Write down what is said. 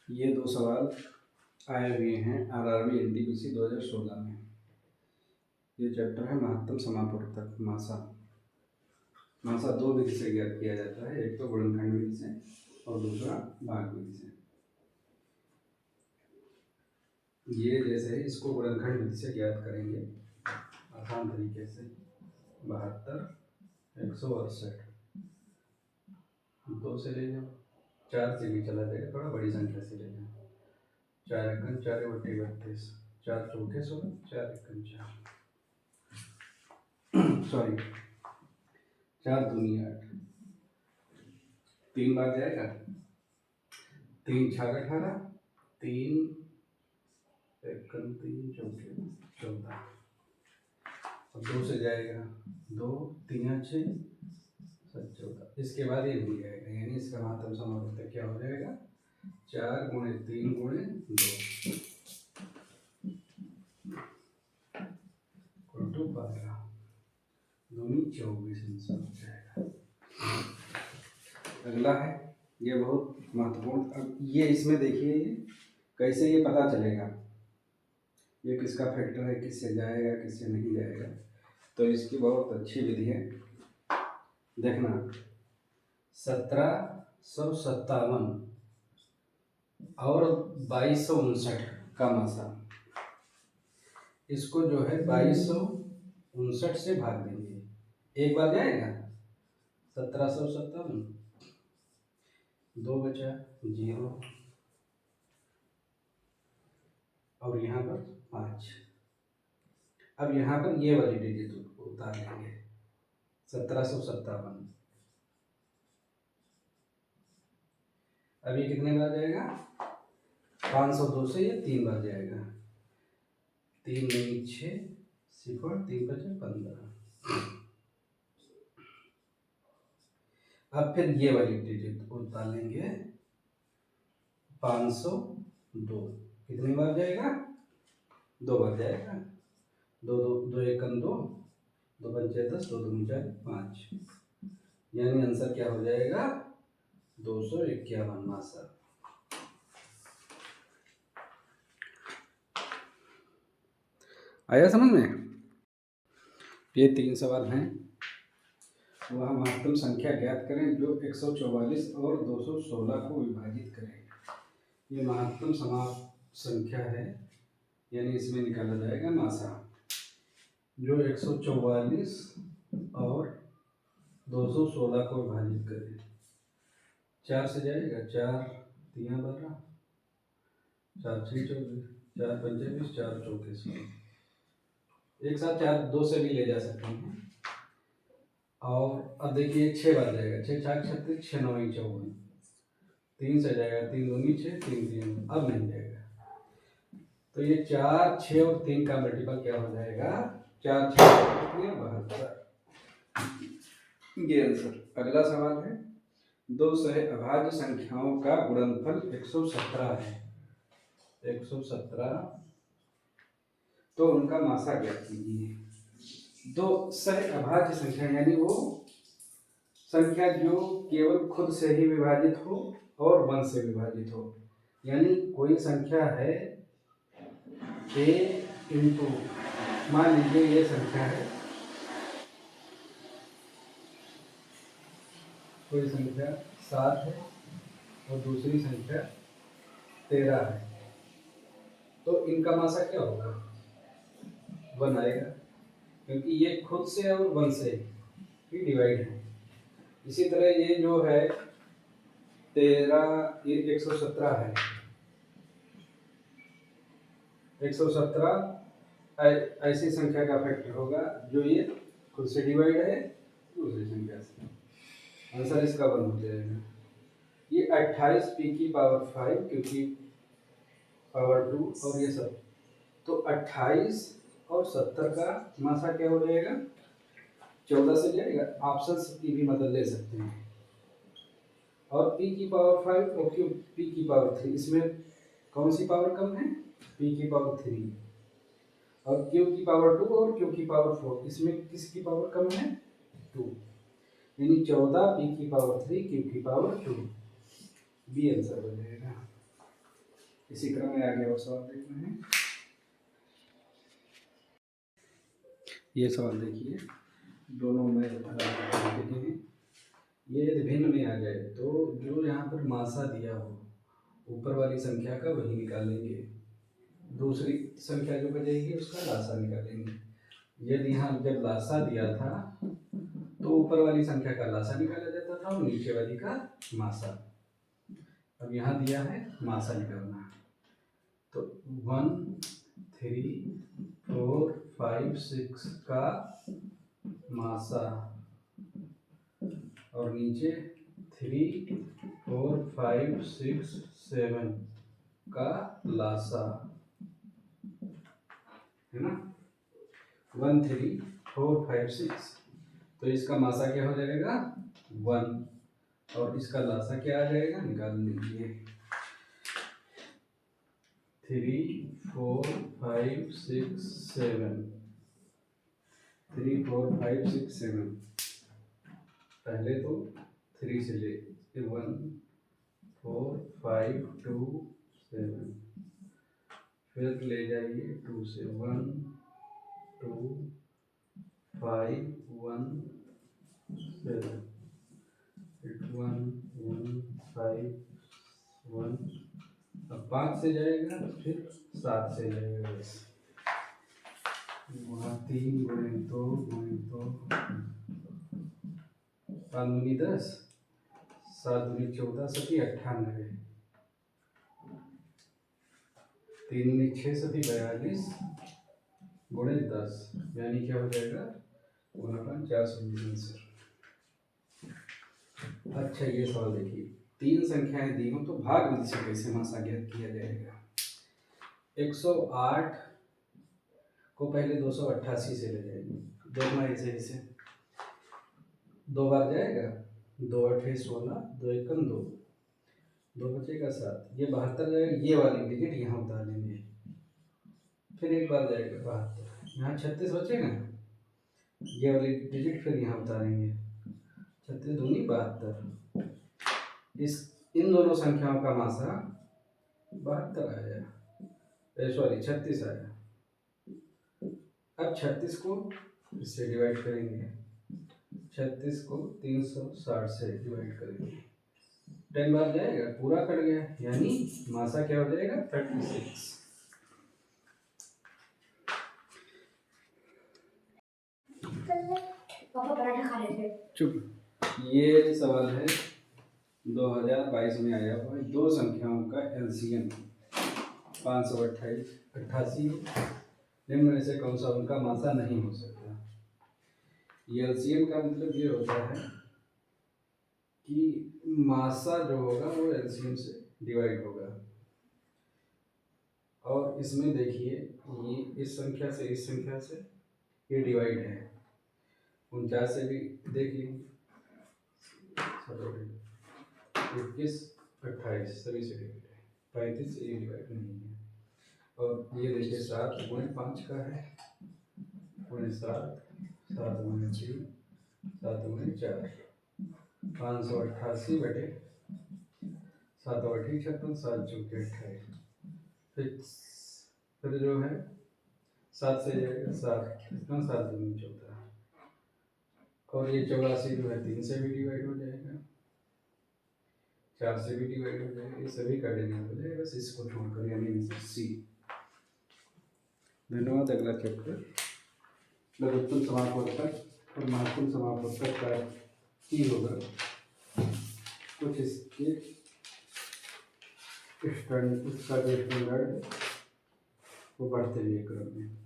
ये दो सवाल आए हुए हैं आरआरबी एनटीपीसी 2016 में। ये चैप्टर है महत्तम समापवर्तक मासा। मासा दो विधि से ज्ञात किया जाता है, एक तो गुणनखंड विधि से और दूसरा भाग विधि से। ये जैसे इसको गुणनखंड विधि से ज्ञात करेंगे आसान तरीके से। 72 168 दो से ले जाओ, 4 से भी चला जाएगा, थोड़ा बड़ी संख्या से ले जाओ। 4 एकम 4 बट्टे 32, 4 चौके 16, 4 एकम 4 सॉरी 4 दूनी 8, 3 बार जाएगा, 3 छाग 18, 3 एकम 3 चौके 14, और 2 से जाएगा 2 3 6 7 14। इसके बाद ये भूल जाएगा, यानी इसका महत्तम समापवर्तक क्या हो जाएगा? 4 गुणे 3 गुणे 2 = 12, दूनी 24 आंसर हो जाएगा। अगला है, ये बहुत महत्वपूर्ण। अब ये इसमें देखिए कैसे ये पता चलेगा ये किसका फैक्टर है, किससे जाएगा किससे नहीं जाएगा। तो इसकी बहुत अच्छी विधि है, देखना। 1757 और 2259 का मासा, इसको जो है 2259 से भाग देंगे। एक बार जाएगा 1757, 2 बचा 0, और यहाँ पर 5। अब यहाँ पर ये वाली डिजिट उतार लेंगे 1757। अब ये कितने बार जाएगा? 502 से ये 3 बार जाएगा। 3 नहीं 6 0 3 5 15। अब फिर ये वाली डिजिट उतार लेंगे 502, कितनी बार जाएगा? 2 बार जाएगा। 2 2 2 एकम 2, 2 पंचे 10, 2 दूनी 4 5, यानी आंसर क्या हो जाएगा? 251 मासा। आया समझ में? ये 3 सवाल हैं। वह महत्तम संख्या ज्ञात करें जो 144 और 216 को विभाजित करें। ये महत्तम संख्या है, यानी इसमें निकाला जाएगा मासा, जो 144 और 216 को विभाजित करें। 4 से जाएगा, 4 3 12, 4 6 24, 4 पंचे 20, 4 चौके 16। एक साथ 4 2 से भी ले जा सकते हैं। और अब देखिए 6 बार जाएगा, 6 4 36, 6 9 54, 3 से जाएगा, 3 दूनी 6, 3 3, अब नहीं जाएगा। तो ये 4 6 और 3 का मल्टीपल क्या हो जाएगा? 4 6 72, ये आंसर। अगला सवाल है, दो सहअभाज्य संख्याओं का गुणनफल 117 है। 117, तो उनका मासा ज्ञात कीजिए। दो सहअभाज्य संख्या यानी वो संख्या जो केवल खुद से ही विभाजित हो और 1 से विभाजित हो। यानी कोई संख्या है a इंटू, मान लीजिए ये संख्या है, कोई संख्या 7 है और दूसरी संख्या 13 है, तो इनका मासा क्या होगा? 1 आएगा, क्योंकि ये खुद से और 1 से ही डिवाइड है। इसी तरह ये जो है 13, ये 117 है। 117 ऐसी संख्या का फैक्टर होगा जो ये खुद से डिवाइड है दूसरी संख्या से। आंसर इसका 1 हो जाएगा। ये 28 पी की पावर 5 क्योंकि पावर 2 और ये सब, तो 28 और 70 का मासा क्या हो जाएगा? 14 से जाएगा। ऑप्शंस की भी मदद ले सकते हैं। और p की पावर 5 और क्यों p की पावर 3, इसमें कौन सी पावर कम है? p की पावर 3। और q की पावर 2 और q की पावर 4, इसमें किसकी पावर कम है? 2, यानी 14 p की पावर 3 q की पावर 2, बी आंसर हो जाएगा। इसी क्रम में आगे और सवाल देखना है। ये सवाल देखिए, दोनों में देखे हैं। ये यदि भिन्न में आ जाए तो जो यहाँ पर मासा दिया हो ऊपर वाली संख्या का वही निकालेंगे, दूसरी संख्या जो बचेगी उसका लासा निकालेंगे। यदि यहाँ जब लासा दिया था तो ऊपर वाली संख्या का लासा निकाला जाता था और नीचे वाली का मासा। अब यहाँ दिया है मासा निकालना, तो 1 3 4 5 6 का मासा और नीचे 3 4 5 6 7 का लासा, है ना। 1 3 4 5 6, तो इसका मासा क्या हो जाएगा 1 और इसका लासा क्या आ जाएगा, निकाल लीजिए। 3 4 5 6 7, 3 4 5 6 7, पहले तो 3 से ले 1 4 5 2 7, फिर ले जाइए 2 से 1 2 5 1 7, 1 1 5 1, अब 5 से जाएगा फिर 7 से जाएगा, बस वहाँ 3 गुणे 2 गुणे 2, 5 दूनी 10, 7 दूनी 14, 7 98, 3 दूनी 6, 7 42 गुणे 10, यानी क्या हो जाएगा 420 आंसर। अच्छा ये सवाल देखिए, 3 संख्याएं दी हो तो भाग विधि से कैसे मासा ज्ञात किया जाएगा। 108 को पहले 288 से ले जाएंगे, देखना ऐसे ऐसे 2 बार जाएगा, 2 8 16, 2 1 2, 2 बचेगा 7, ये 72 जाएगा, ये वाली डिजिट यहाँ उतार लेंगे, फिर एक बार जाएगा 72, यहाँ 36 बचेगा, ये वाली डिजिट फिर यहाँ उतारेंगे, 36 दूनी 72, इन दोनों संख्याओं का मासा 72 आया, सॉरी 36 आया। अब 36 को इससे डिवाइड करेंगे, 36 को 360 से डिवाइड करेंगे, 10 बार जाएगा, पूरा कट गया, यानी मासा क्या हो जाएगा 36। चुप, ये सवाल है 2022 में आया हुआ है, दो संख्याओं का एलसीएम 588 निम्न में से कौन सा उनका मासा नहीं हो सकता। ये एलसीएम का मतलब ये होता है कि मासा जो होगा वो एलसीएम से डिवाइड होगा, और इसमें देखिए ये इस संख्या से इस संख्या से ये डिवाइड है, 49 से भी देखिए, 21 28 सभी से डिवाइड है, 35 से ये डिवाइड नहीं है, और ये देखिए 7 गुणे 5 का है, गुणे 7, 7 गुणे 3, 7 गुणे 4, 588 बटे 7 8 56, 7 चौके 28, फिर जो है 7 से जाएगा 7, 7 दूनी 14, और ये 84 जो है 3 से भी डिवाइड हो जाएगा, 4 से भी डिवाइड हो जाएगा, ये सभी का डिवाइड हो जाएगा, बस इसको छोड़कर, यानी सी। धन्यवाद। अगला चैप्टर लघुत्तम समापवर्तक और महत्तम समापवर्तक का ही होगा, कुछ इसके उसका जो स्टैंडर्ड वो बढ़ते हुए क्रम में।